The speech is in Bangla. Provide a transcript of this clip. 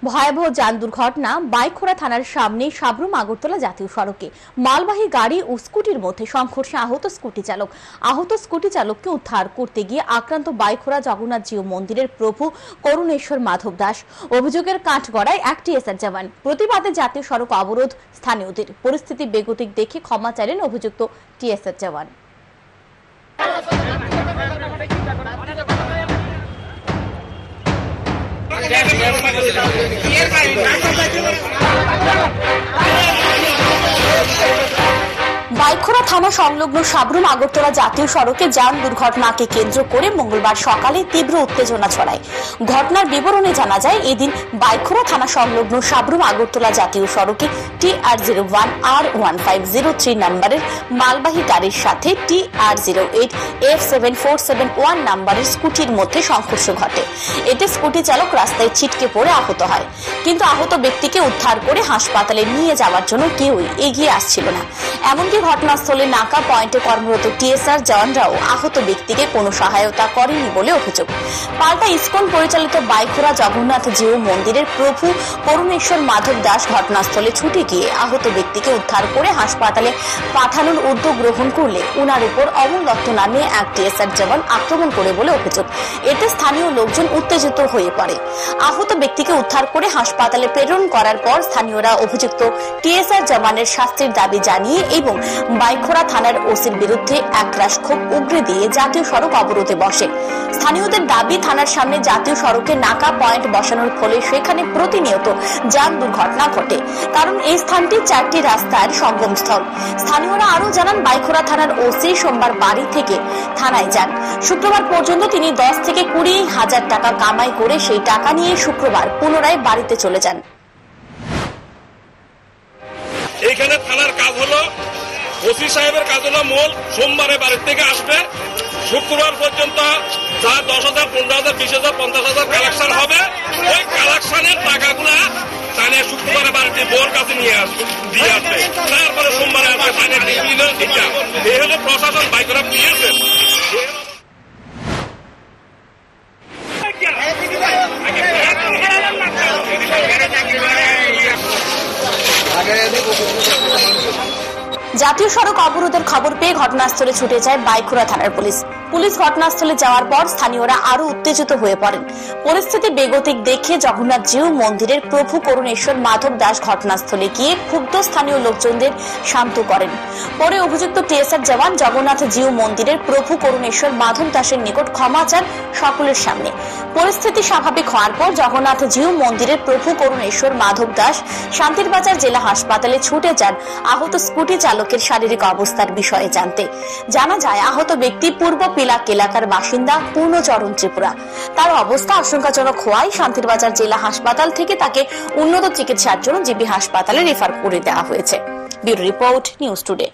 ভয়াবহ যান দুর্ঘটনা বাইখোড়া থানার সামনে সাবরুম আগরতলা জাতীয় সড়কে মালবাহী গাড়ি ও স্কুটির মধ্যে সংঘর্ষে আহত স্কুটি চালককে উদ্ধার করতে গিয়ে আক্রান্ত বাইখোড়া জগন্নাথ জিউ মন্দিরের প্রভু করুণেশ্বর মাধব দাস। অভিযোগের কাঠগড়ায় এক টিএসআর জওয়ান। প্রতিবাদে জাতীয় সড়ক অবরোধ স্থানীয়দের। পরিস্থিতি বেগতিক দেখে ক্ষমা চাইলেন অভিযুক্ত টিএসআর জওয়ান। বাইখোড়া থানা সংলগ্ন সাবরুম আগরতলা জাতীয় সড়কে যান দুর্ঘটনাকে কেন্দ্র করে মঙ্গলবার সকালে তীব্র উত্তেজনা ছড়ায়। ঘটনার বিবরণে জানা যায়, এদিন বাইখোড়া থানা সংলগ্ন সাবরুম আগরতলা জাতীয় সড়কে TR01 R1503 নম্বরের মালবাহী গাড়ির সাথে TR08 F7471 নম্বরের স্কুটির মধ্যে সংঘর্ষ ঘটে। এতে স্কুটি চালক রাস্তায় ছিটকে পড়ে আহত হয়, কিন্তু আহত ব্যক্তিকে উদ্ধার করে হাসপাতালে নিয়ে যাওয়ার জন্য কেউই এগিয়ে আসছিল না। এমনকি ঘটনাস্থলে নাকা পয়েন্টে কর্মরত টিএসআর জওয়ানরাও আহত ব্যক্তিকে কোনো সহায়তা করেনি বলে অভিযোগ। পাল্টা ইসকন পরিচালিত বাইখোড়া জগন্নাথ জিউ মন্দিরের প্রভু করুণেশ্বর মাধব দাস ঘটনাস্থলে ছুটে গিয়ে আহত ব্যক্তিকে উদ্ধার করে হাসপাতালে পাঠানোর উদ্যোগ গ্রহণ করলে উনার উপর অমল দত্ত নামে এক টিএসআর জওয়ান আক্রমণ করে বলে অভিযোগ। এতে স্থানীয় লোকজন উত্তেজিত হয়ে পড়ে। আহত ব্যক্তিকে উদ্ধার করে হাসপাতালে প্রেরণ করার পর স্থানীয়রা অভিযুক্ত টিএসআর জওয়ানের শাস্তির দাবি জানিয়ে এবং বাইখোড়া থানার ওসির বিরুদ্ধে একরাশ ক্ষোভ উগরে দিয়ে জাতীয় সড়ক অবরোধে বসে। স্থানীয়দের দাবি, থানার সামনে জাতীয় সড়কে নাকা পয়েন্ট বসানোর ফলে সেখানে প্রতিনিয়ত যান দুর্ঘটনা ঘটে, কারণ এই স্থানটি 4টি রাস্তার সঙ্গমস্থল। স্থানীয়রা আরও জানান, বাইখোড়া থানার ওসি সোমবার বাড়ি থেকে থানায় যান। শুক্রবার পর্যন্ত তিনি 10 থেকে 20 হাজার টাকা কামাই করে সেই টাকা নিয়ে শুক্রবার পুনরায় বাড়িতে চলে যান। এইখানে থানার কাজ হলো, ওসি সাহেবের কাজ হলো মূল সোমবারে বাড়ির থেকে আসবে, শুক্রবার পর্যন্ত যা 10,000, 15,000, 20,000, 50,000 কালেকশন হবে, ওই কালেকশনের টাকাগুলা টানে শুক্রবারে বাড়িতে বোর কাছে নিয়ে আসবে, দিয়ে আসবে। তারপরে সোমবারে আসবে টানে ঠিকা। এই হলো প্রশাসন বাইকরা দিয়েছে। জাতীয় সড়ক অবরোধের খবর পেয়ে ঘটনাস্থলে ছুটে যায় বাইখোড়া থানার পুলিশ। ঘটনাস্থলে যাওয়ার পর স্থানীয়রা আরো উত্তেজিত হয়ে পড়েন। পরিস্থিতি বেগতিক দেখে জগন্নাথ জিউ মন্দিরের প্রভু করুণেশ্বর মাধব দাস ঘটনাস্থলে গিয়ে ক্ষুব্ধ স্থানীয় লোকজনদের শান্ত করেন। পরে অভিযুক্ত টিএসআর জওয়ান জগন্নাথ জিউ মন্দিরের প্রভু করুণেশ্বর মাধব দাসের নিকট ক্ষমা চান সকলের সামনে। পরিস্থিতি স্বাভাবিক হওয়ার পর জগন্নাথ জিউ মন্দিরের প্রভু করুণেশ্বর মাধব দাস শান্তিরবাজার জেলা হাসপাতালে ছুটে যান আহত স্কুটি চালকের শারীরিক অবস্থার বিষয়ে জানতে। জানা যায়, আহত ব্যক্তি পূর্ব পিলাক এলাকার বাসিন্দা পূর্ণচরণ ত্রিপুরা। তার অবস্থা আশঙ্কাজনক হওয়ায় শান্তিরবাজার জেলা হাসপাতাল থেকে তাকে উন্নত চিকিৎসার জন্য জিবি হাসপাতালে রেফার করে দেওয়া হয়েছে। Bureau report, news today.